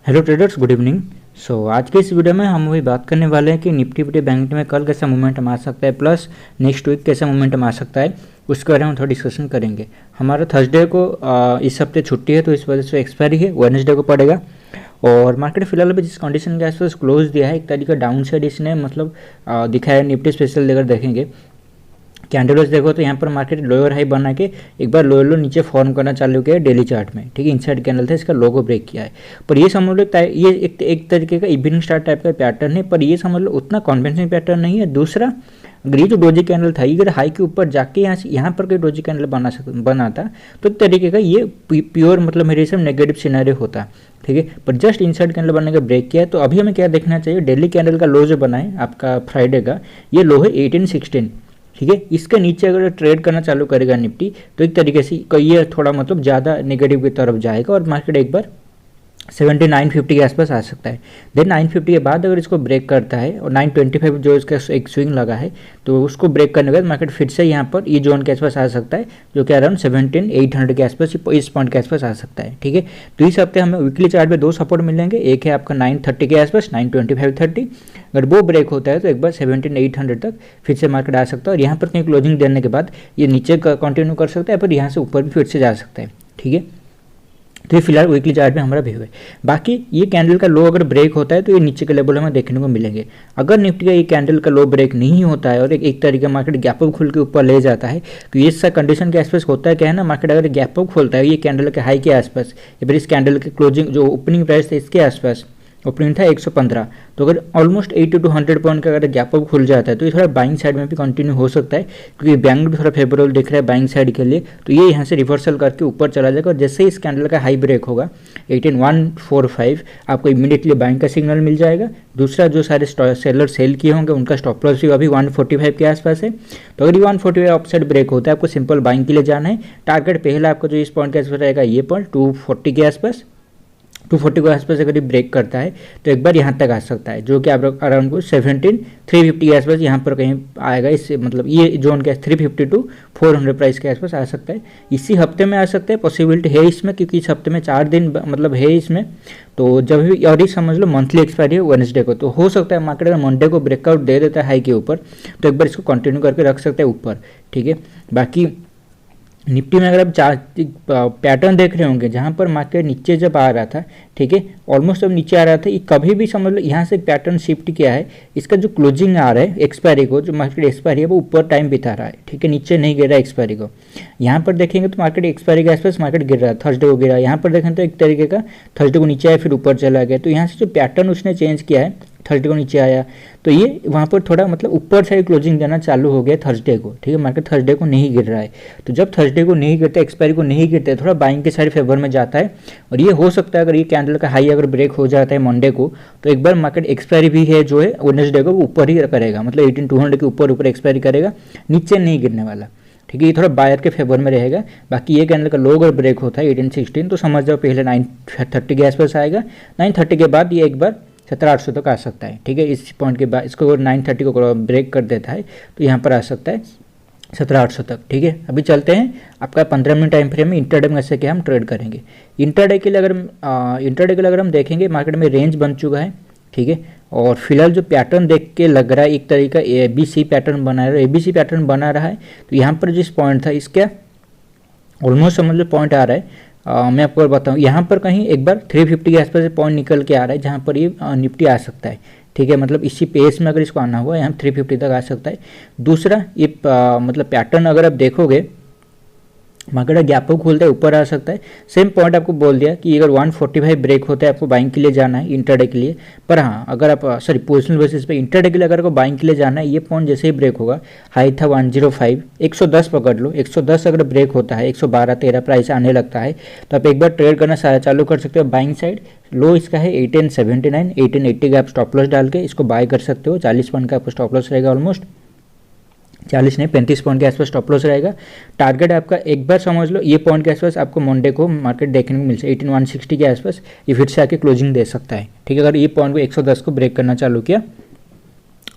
Hello traders, good evening. आज के इस वीडियो में हम वही बात करने वाले हैं कि निफ्टी बैंक निफ्टी में कल कैसा मोमेंटम आ सकता है, प्लस नेक्स्ट वीक कैसा मोमेंटम आ सकता है, उसके बारे में हम थोड़ा डिस्कशन करेंगे। हमारा थर्सडे को इस हफ्ते छुट्टी है, तो इस वजह से एक्सपायरी है, वेडनेसडे को पड़ेगा। और मार्केट फिलहाल अभी जिस कंडीशन के आसपास क्लोज दिया है, एक तरीका डाउन साइड इसने मतलब दिखाया है। निफ्टी स्पेशल अगर देखेंगे कैंडल्स देखो तो यहाँ पर मार्केट लोअर हाई बना के एक बार लोअर लो नीचे फॉर्म करना चालू किया है डेली चार्ट में, ठीक है। इनसाइड कैंडल था, इसका लोगो ब्रेक किया है, पर ये समझ लो ये एक तरीके का इवनिंग स्टार टाइप का पैटर्न है, पर ये समझ लो उतना कॉन्वेंशनल पैटर्न नहीं है। दूसरा, अगर ये जो डोजी कैंडल था, अगर हाई के ऊपर जाके यहाँ पर कोई डोजी कैंडल बनाता तो एक तरीके का ये प्योर मतलब मेरे हिसाब नेगेटिव सिनेरियो होता, ठीक है। पर जस्ट इनसाइड कैंडल बनने का ब्रेक किया है। तो अभी हमें क्या देखना चाहिए, डेली कैंडल का लो जो बना है आपका फ्राइडे का, ये लो है 1816, ठीक है। इसके नीचे अगर ट्रेड करना चालू करेगा निफ्टी, तो एक तरीके से ये थोड़ा मतलब ज़्यादा नेगेटिव की तरफ जाएगा और मार्केट एक बार 7950 के आसपास आ सकता है। देन 950 के बाद अगर इसको ब्रेक करता है और 925 जो इसका एक स्विंग लगा है, तो उसको ब्रेक करने के बाद मार्केट फिर से यहाँ पर ये जोन के आसपास आ सकता है, जो कि अराउंड 17800 के आसपास, इस पॉइंट के आसपास आ सकता है, ठीक है। तो इस हफ्ते हमें वीकली चार्ट में दो सपोर्ट मिलेंगे, एक है आपका 930 के आसपास, 92530। अगर वो ब्रेक होता है तो एक बार 17800 तक फिर से मार्केट आ सकता है, और यहाँ पर कहीं क्लोजिंग देने के बाद ये नीचे कंटिन्यू कर सकता है, पर यहाँ से ऊपर भी फिर से जा सकता है, ठीक है। तो ये फिलहाल वीकली चार्ट में हमारा व्यू है। बाकी ये कैंडल का लो अगर ब्रेक होता है तो ये नीचे के लेवल हमें देखने को मिलेंगे। अगर निफ्टी का ये कैंडल का लो ब्रेक नहीं होता है और एक तरीके मार्केट गैप अप खुल के ऊपर ले जाता है, तो ये सब कंडीशन के आसपास होता है क्या है ना, मार्केट अगर गैप अप खोलता है ये कैंडल के हाई के आसपास या फिर इस कैंडल के क्लोजिंग जो ओपनिंग प्राइस था इसके आसपास, ओपनिंग था 115, तो अगर ऑलमोस्ट 80 to 100 पॉइंट का अगर गैप अप खुल जाता है तो ये थोड़ा बाइंग साइड में भी कंटिन्यू हो सकता है, क्योंकि बैंक भी थोड़ा फेवरेबल दिख रहा है बाइंग साइड के लिए। तो ये यहाँ से रिवर्सल करके ऊपर चला जाएगा, और जैसे ही इस कैंडल का हाई ब्रेक होगा 18145, आपको इमीडिएटली बाइंग का सिग्नल मिल जाएगा। दूसरा, जो सारे सेलर सेल किए होंगे उनका स्टॉप लॉस भी अभी 145 के आसपास है, तो अगर ये 145 ऑफसेट ब्रेक होता है, आपको सिंपल बाइंग के लिए जाना है। टारगेट पहला आपको जो इस पॉइंट के आसपास रहेगा, ये पॉइंट 240 के आसपास, 240 के आसपास अगर ये ब्रेक करता है तो एक बार यहाँ तक आ सकता है, जो कि आप अराउंड को 17350 के आसपास यहाँ पर कहीं आएगा। इससे मतलब ये जोन के 350 to 400 प्राइस के आसपास आ सकता है। इसी हफ्ते में आ सकता है, पॉसिबिलिटी है इसमें, क्योंकि इस हफ्ते में 4 दिन मतलब है इसमें। तो जब भी, और ये समझ लो मंथली एक्सपायरी है वेडनेसडे को, तो हो सकता है मार्केट अगर मंडे को ब्रेकआउट दे देता है हाई के ऊपर, तो एक बार इसको कंटिन्यू करके रख सकते हैं ऊपर, ठीक है। बाकी निफ्टी में अगर आप पैटर्न देख रहे होंगे, जहाँ पर मार्केट नीचे जब आ रहा था, ठीक है, ऑलमोस्ट जब नीचे आ रहा था, ये कभी भी समझ लो यहाँ से पैटर्न शिफ्ट किया है, इसका जो क्लोजिंग आ रहा है एक्सपायरी को, जो मार्केट एक्सपायरी है वो ऊपर टाइम बिता रहा है, ठीक है, नीचे नहीं गिर रहा है एक्सपायरी को। यहाँ पर देखेंगे तो मार्केट एक्सपायरी के आसपास मार्केट गिर रहा है, थर्सडे को गिरा, यहाँ पर देखें तो एक तरीके का थर्सडे को नीचे आया फिर ऊपर चला गया। तो यहाँ से जो पैटर्न उसने चेंज किया है, थर्सडे को नीचे आया, तो ये वहाँ पर थोड़ा मतलब ऊपर साइड क्लोजिंग देना चालू हो गया थर्सडे को, ठीक है। मार्केट थर्सडे को नहीं गिर रहा है, तो जब थर्सडे को नहीं गिरता, एक्सपायरी को नहीं गिरता है, थोड़ा बाइंग के साइड फेवर में जाता है। और ये हो सकता है अगर ये कैंडल का हाई अगर ब्रेक हो जाता है मंडे को, तो एक बार मार्केट एक्सपायरी भी है जो है वेडनेसडे को ऊपर ही करेगा, मतलब 18200 के ऊपर एक्सपायरी करेगा, नीचे नहीं गिरने वाला, ठीक है। ये थोड़ा बायर के फेवर में रहेगा। बाकी ये कैंडल का लो अगर ब्रेक होता है 1816, तो समझ जाओ पहले 930 के आसपास आएगा, 930 के बाद ये एक बार 17800 तक आ सकता है, ठीक है। इस पॉइंट के बाद इसको अगर 930 को ब्रेक कर देता है तो यहाँ पर आ सकता है 17800 तक, ठीक है। अभी चलते हैं आपका 15 मिनट टाइम फ्रेम में इंटरडे में कैसे क्या हम ट्रेड करेंगे। इंटरडे के लिए अगर हम देखेंगे, मार्केट में रेंज बन चुका है, ठीक है। और फिलहाल जो पैटर्न देख के लग रहा है एक तरीका ABC पैटर्न बना रहा है, ABC पैटर्न बना रहा है। तो यहाँ पर जिस पॉइंट था इसका ऑलमोस्ट समझ लो पॉइंट आ रहा है, मैं आपको बताऊँ, यहाँ पर कहीं एक बार 350 के आसपास पॉइंट निकल के आ रहा है, जहाँ पर ये निफ्टी आ सकता है, ठीक है। मतलब इसी पेस में अगर इसको आना हुआ यहाँ 350 तक आ सकता है। दूसरा, ये मतलब पैटर्न अगर आप देखोगे, मार्केट गैप अप खोलता है ऊपर आ सकता है। सेम पॉइंट आपको बोल दिया कि अगर 145 ब्रेक होता है आपको बाइंग के लिए जाना है इंटरडे के लिए। पर हाँ, अगर आप पोजिशनल बेसिस पे इंटरडे के लिए अगर आपको बाइंग के लिए जाना है, ये पॉइंट जैसे ही ब्रेक होगा, हाई था 105, 110 पकड़ लो, 110 अगर ब्रेक होता है, 112-13 प्राइस आने लगता है, तो आप एक बार ट्रेड करना चालू कर सकते हो बाइंग साइड। लो इसका है 1879, 1880 का आप स्टॉप लॉस डाल के इसको बाय कर सकते हो। 40 पॉइंट का आपको स्टॉप लॉस रहेगा, ऑलमोस्ट 40 नहीं 35 पॉइंट के आसपास स्टॉप लॉस रहेगा। टारगेट आपका एक बार समझ लो ये पॉइंट के आसपास आपको मंडे को मार्केट देखने को मिल सकता है 18160 के आसपास, ये फिर से आके क्लोजिंग दे सकता है, ठीक है। अगर ये पॉइंट को 110 को ब्रेक करना चालू किया,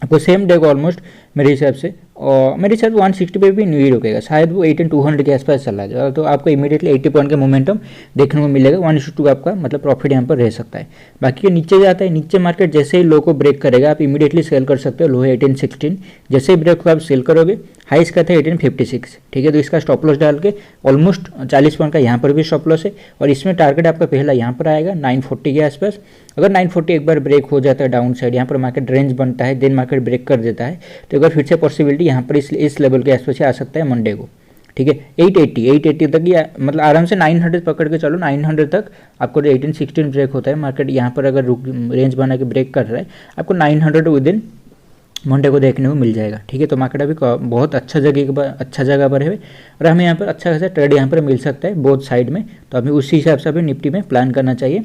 आपको सेम डे को ऑलमोस्ट मेरे हिसाब से। और मेरे हिसाब से 160 पे भी नहीं रुकेगा, शायद वो 18,200 के आसपास चला जाएगा, तो आपको इमीडिएटली 80 पॉइंट का मोमेंटम देखने को मिलेगा। 1:2 आपका मतलब प्रॉफिट यहाँ पर रह सकता है। बाकी नीचे जाता है, नीचे मार्केट जैसे ही लो को ब्रेक करेगा आप इमीडिएटली सेल कर सकते हो। लो है 1816, जैसे ही ब्रेक को आप सेल करोगे। हाई इसका था 1856, ठीक है, तो इसका स्टॉप लॉस डाल के ऑलमोस्ट 40 पॉइंट का यहाँ पर भी स्टॉप लॉस है। और इसमें टारगेट आपका पहला यहाँ पर आएगा 940 के आसपास। अगर 940 एक बार ब्रेक हो जाता है डाउन साइड, यहाँ पर मार्केट रेंज बनता है, देन मार्केट ब्रेक कर देता है, तो एक बार फिर से पॉसिबिलिटी यहाँ पर इस लेवल के आसपास आ सकता है मंडे को, ठीक है। 880 तक या मतलब आराम से 900 पकड़ के चलो, 900 तक आपको 1816 ब्रेक होता है, मार्केट यहाँ पर अगर रेंज बना के ब्रेक कर रहा है, आपको 900 विद इन मंडे को देखने को मिल जाएगा, ठीक है। तो मार्केट अभी बहुत अच्छा जगह पर है और हमें यहाँ पर अच्छा खासा ट्रेड यहाँ पर मिल सकता है बोथ साइड में। तो हमें उसी हिसाब से अभी निफ्टी में प्लान करना चाहिए।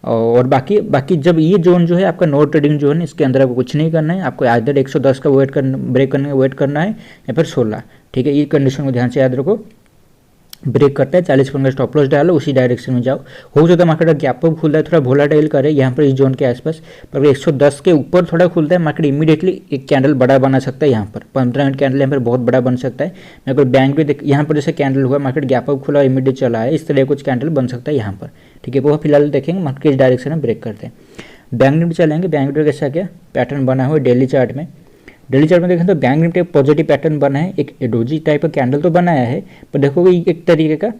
और बाकी जब ये जोन जो है आपका नो ट्रेडिंग जोन है, इसके अंदर आपको कुछ नहीं करना है, आपको आइदर 110 का ब्रेक करने का वेट करना है या फिर 16, ठीक है। ये कंडीशन को ध्यान से याद रखो। ब्रेक करता है 40 पॉइंट का स्टॉप लॉस डालो, उसी डायरेक्शन में जाओ। हो सकता है मार्केट गैप अप खुलता है, थोड़ा भोलाटाइल करे यहाँ पर इस जोन के आसपास, पर 110 के ऊपर थोड़ा खुलता है मार्केट इमीडिएटली एक कैंडल बड़ा बना सकता है। यहाँ पर 15 मिनट कैंडल यहाँ पर बहुत बड़ा बन सकता है। मैं अगर बैंक भी देख, यहाँ पर जैसे कैंडल हुआ, मार्केट गैप अप खुला इमीडिएट चला है, इस तरह कुछ कैंडल बन सकता है यहाँ पर, ठीक है। वो फिलहाल देखेंगे मार्केट किस डायरेक्शन में ब्रेक करते हैं। बैंक निफ्टी चलेंगे। बैंक निफ्टी कैसा क्या पैटर्न बना हुआ है डेली चार्ट में। डेली चार्ट में देखें तो बैंक निफ्टी पॉजिटिव पैटर्न बना है, एक डोजी टाइप का कैंडल तो बनाया है, पर देखोगे एक तरीके का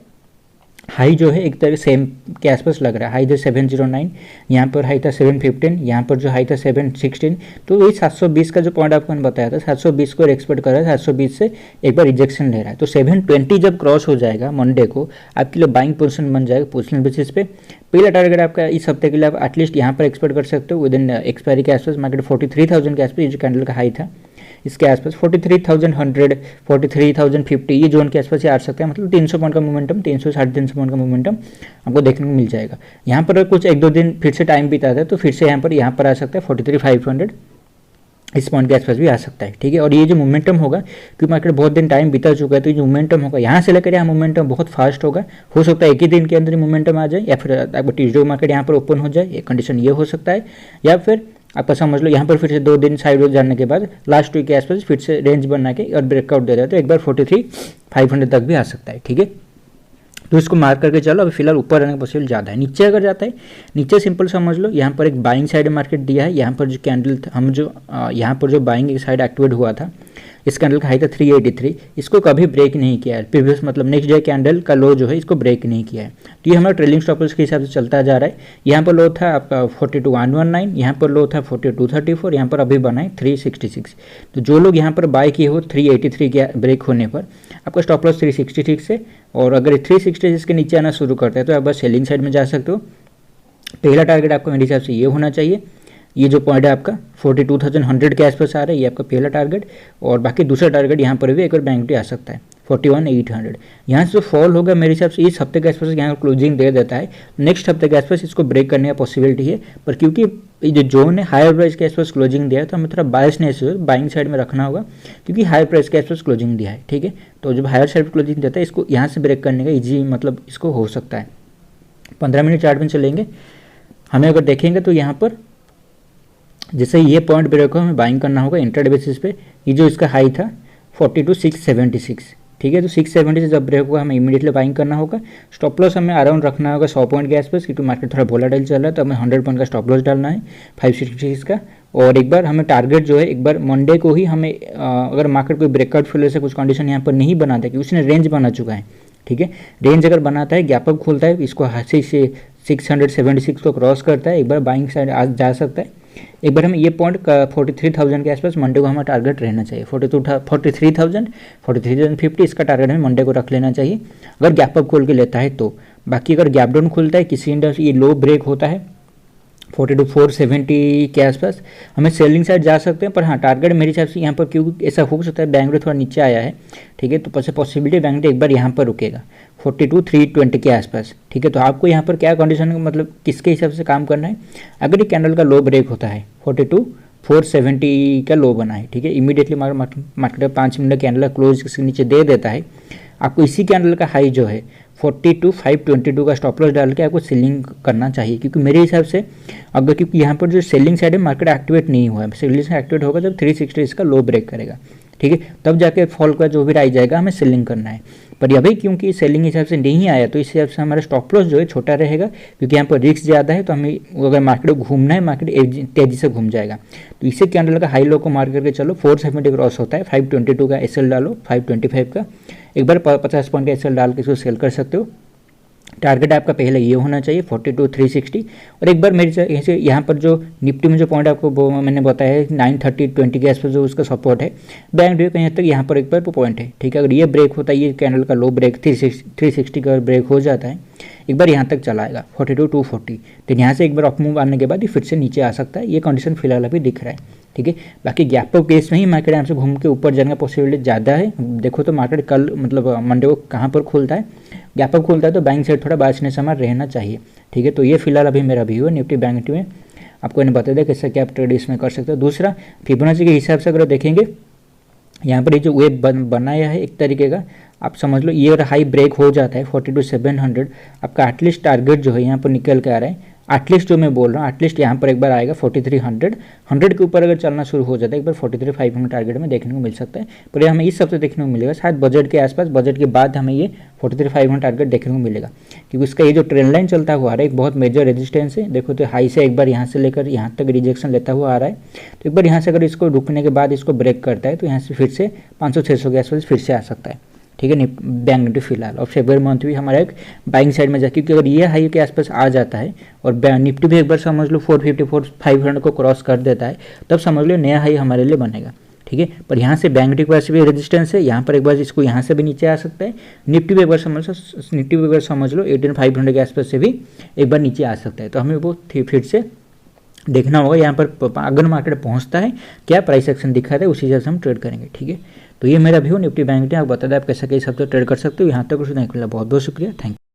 हाई जो है एक तरह सेम के आसपास लग रहा है। हाई था 709, यहाँ पर हाई था 715, यहाँ पर जो हाई था 716, तो वही 720 का जो पॉइंट आपको मैंने बताया था, 720 को एक्सपेक्ट कर रहा है, 720 से एक बार रिजेक्शन ले रहा है। तो 720 जब क्रॉस हो जाएगा मंडे को, आपके लिए बाइंग पोजीशन बन जाएगा पोजिशनल बेसिस पे। पहला टारगेट आपका इस हफ्ते के लिए आप एटलीस्ट यहाँ पर एक्सपेक्ट कर सकते हो विद इन एक्सपायरी के आसपास। मार्केट 43,000 के आसपास, ये जो कैंडल का हाई था इसके आसपास 43,100, 43,050 ये जोन के आसपास ही आ सकता है। मतलब 300 पॉइंट का मोमेंटम, 300 साढ़े 300 पॉइंट का मोमेंटम आपको देखने को मिल जाएगा। यहाँ पर कुछ 1-2 दिन फिर से टाइम बीता था, तो फिर से यहाँ पर आ सकता है 43,500 इस पॉइंट के आसपास भी आ सकता है, ठीक है। और ये जो मोमेंटम होगा, क्योंकि मार्केट बहुत दिन टाइम बीता चुका है, तो ये जो मोमेंटम होगा यहाँ से लेकर यहाँ मोमेंटम बहुत फास्ट होगा। हो सकता है एक ही दिन के अंदर मोमेंटम आ जाए, या फिर आपको ट्यूसडे मार्केट यहाँ पर ओपन हो जाए, एक कंडीशन ये हो सकता है। या फिर आपका समझ लो यहाँ पर फिर से 2 दिन साइड जाने के बाद लास्ट वीक के आसपास फिर से रेंज बना के और ब्रेकआउट दे रहा है, तो एक बार 43,500 तक भी आ सकता है, ठीक है। तो इसको मार्क करके चलो। अभी फिलहाल ऊपर रहने का पॉसिबल ज़्यादा है। नीचे अगर जाता है, नीचे सिंपल समझ लो यहाँ पर एक बाइंग साइड मार्केट दिया है। यहाँ पर जो कैंडल हम जो यहाँ पर जो बाइंग साइड एक्टिवेट हुआ था, इस कैंडल का हाई था 383, इसको कभी ब्रेक नहीं किया है प्रीवियस, मतलब नेक्स्ट डे कैंडल का लो जो है इसको ब्रेक नहीं किया है। तो ये हमारा ट्रेलिंग स्टॉप लॉस के हिसाब से चलता जा रहा है। यहाँ पर लो था आपका 42,119, यहाँ पर लो था 4234, यहाँ पर अभी बना है 366। तो जो लोग यहाँ पर बाय किए हो 383 के ब्रेक होने पर, आपका स्टॉप लॉस 366 है। और अगर 366 के नीचे आना शुरू करता है तो आप बस सेलिंग साइड में जा सकते हो। पहला टारगेट आपका मेरे हिसाब से ये होना चाहिए। ये जो पॉइंट है आपका 42,100 के आसपास आ रहा है, ये आपका पहला टारगेट। और बाकी दूसरा टारगेट यहाँ पर भी एक और बैंक निफ्टी आ सकता है 41,800। यहाँ से जो फॉल होगा मेरे हिसाब से इस हफ्ते के आसपास यहाँ क्लोजिंग दे देता है, नेक्स्ट हफ्ते के आसपास इसको ब्रेक करने का पॉसिबिलिटी है। पर क्योंकि ये जो जोन है हायर प्राइस के आसपास क्लोजिंग दिया है, तो हमें थोड़ा बायसनेस बाइंग साइड में रखना होगा, क्योंकि हायर प्राइस के आसपास क्लोजिंग दिया है, ठीक है। तो जब हायर साइड क्लोजिंग देता है, इसको यहाँ से ब्रेक करने का ईजी मतलब इसको हो सकता है। 15 मिनट चार्ट में चलेंगे। हमें अगर देखेंगे तो यहाँ पर जैसे ये पॉइंट ब्रेक हो, हमें बाइंग करना होगा इंट्राडे बेसिस पे। ये जो इसका हाई था 42,676, ठीक है। तो 670 से जब ब्रेक होगा हमें इमीडिएटली बाइंग करना होगा। स्टॉप लॉस हमें अराउंड रखना होगा 100 पॉइंट के आसपास, क्योंकि मार्केट थोड़ा वोलेटाइल चल रहा है, तो हमें 100 पॉइंट का स्टॉप लॉस डालना है 566 का। और एक बार हमें टारगेट जो है एक बार मंडे को ही हमें अगर मार्केट कोई ब्रेकआउट फेलियर से कुछ कंडीशन यहाँ पर नहीं बनाता, कि उसने रेंज बना चुका है, ठीक है। रेंज अगर बनाता है, गैप अप खोलता है, इसको 676 को क्रॉस करता है, एक बार बाइंग साइड जा सकता है। एक बार हमें ये पॉइंट 43,000 के आसपास मंडे को हमारा टारगेट रहना चाहिए। 43,000, 43,050 इसका टारगेट हमें मंडे को रख लेना चाहिए, अगर गैप अप खोल के लेता है तो। बाकी अगर गैप डाउन खुलता है, किसी इंडेक्स ये लो ब्रेक होता है 42,470 के आसपास, हमें सेलिंग साइड जा सकते हैं। पर हाँ, टारगेट मेरे हिसाब से यहाँ पर क्योंकि ऐसा हो सकता है बैंक निफ्टी थोड़ा नीचे आया है, ठीक है, तो पॉसिबिलिटी बैंक निफ्टी एक बार यहाँ पर रुकेगा 42,320 के आसपास, ठीक है। तो आपको यहाँ पर क्या कंडीशन मतलब किसके हिसाब से काम करना है। अगर ये कैंडल का लो ब्रेक होता है 42,470 का लो बना है, ठीक है, immediately market 5 minute candle close के नीचे दे देता है, आपको इसी कैंडल का हाई जो है 42,522 का स्टॉप लॉस डाल के आपको सेलिंग करना चाहिए, क्योंकि मेरे हिसाब से अगर, क्योंकि यहाँ पर जो सेलिंग साइड है मार्केट एक्टिवेट नहीं हुआ है, सेलिंग साइड एक्टिवेट होगा जब 360 इसका लो ब्रेक करेगा, ठीक है, तब जाके फॉल का जो भी राइज जाएगा हमें सेलिंग करना है। पर अभी क्योंकि सेलिंग हिसाब से नहीं आया तो इस हिसाब से हमारा स्टॉप लॉस जो है छोटा रहेगा, क्योंकि यहाँ पर रिस्क ज़्यादा है, तो हमें अगर मार्केट को घूमना है मार्केट तेजी से घूम जाएगा। तो इसे कैंडल का हाई लो को मार करके चलो, 470 क्रॉस होता है, 522 का एसएल डालो, 525 का एक बार 50 पॉइंट का एसएल डाल के इसको सेल कर सकते हो। टारगेट आपका पहले ये होना चाहिए 42,360, और एक बार मेरे यहाँ पर जो निफ्टी में जो पॉइंट आपको मैंने बताया है 930-20 के आसपास जो उसका सपोर्ट है, बैंक निफ्टी कहीं तक यहाँ पर एक बार पॉइंट है, ठीक है। अगर ये ब्रेक होता है, ये कैंडल का लो ब्रेक 360 का ब्रेक हो जाता है, एक बार यहाँ तक चला आएगा 42,240, तो यहाँ से एक बार अप मूव आने के बाद ये फिर से नीचे आ सकता है, ये कंडीशन फिलहाल अभी दिख रहा है, ठीक है। बाकी गैप अप केस में ही मार्केट यहाँ से घूम के ऊपर जाने का पॉसिबिलिटी ज़्यादा है। देखो तो मार्केट कल मतलब मंडे को कहाँ पर खुलता है, गैप अप खुलता है, तो बैंक साइड थोड़ा बाइसनेस हमारा रहना चाहिए, ठीक है। तो ये फिलहाल अभी मेरा व्यू है निफ्टी बैंक निफ्टी में, आपको इन्हें बता दें कैसे क्या आप ट्रेड इसमें कर सकते हो। दूसरा फिबोनाची के हिसाब से अगर देखेंगे, यहाँ पर ये जो वेब बनाया है एक तरीके का, आप समझ लो ये अगर हाई ब्रेक हो जाता है 42,700, आपका एटलीस्ट टारगेट जो है यहाँ पर निकल के आ रहा है, एटलीस्ट जो मैं बोल रहा हूँ एटलीस्ट यहाँ पर एक बार आएगा 4300, 100 के ऊपर अगर चलना शुरू हो जाता है एक बार 43,500 टारगेट में देखने को मिल सकता है। पर ये हमें इस हफ्ते देखने को मिलेगा, शायद बजट के आसपास, बजट के बाद हमें ये 43,500 टारगेट देखने को मिलेगा, क्योंकि उसका ये जो ट्रेंड लाइन चलता हुआ आ रहा है एक बहुत मेजर रेजिस्टेंस है। देखो तो हाई से एक बार यहाँ से लेकर यहाँ तक रिजेक्शन लेता हुआ आ रहा है, तो एक बार यहाँ से अगर इसको रुकने के बाद इसको ब्रेक करता है तो यहाँ से फिर से 500-600 के आसपास फिर से आ सकता है, ठीक है, बैंक निफ्टी फिलहाल। और फेब्रुअरी मंथ भी हमारा एक बाइंग साइड में जाए, क्योंकि अगर ये हाई के आसपास आ जाता है और निफ्टी भी एक बार समझ लो 454-500 को क्रॉस कर देता है, तब समझ लो नया हाई हमारे लिए बनेगा, ठीक है। पर यहाँ से बैंक निफ्टी के पास भी रेजिस्टेंस है, यहाँ पर एक बार इसको यहाँ से भी नीचे आ सकता है, निफ्टी भी एक बार समझ लो 18,500 के आसपास से भी एक बार नीचे आ सकता है। तो हमें वो फिर से देखना होगा यहाँ पर अगर मार्केट पहुँचता है क्या प्राइस एक्शन दिखाता है, उसी हिसाब से हम ट्रेड करेंगे, ठीक है। तो ये मेरा व्यू निफ्टी बैंक निफ्टी, आपको बता दें आप कैसे किस हफ्ते ट्रेड कर सकते हो। यहाँ तक कुछ नहीं खुला, बहुत बहुत शुक्रिया, थैंक यू।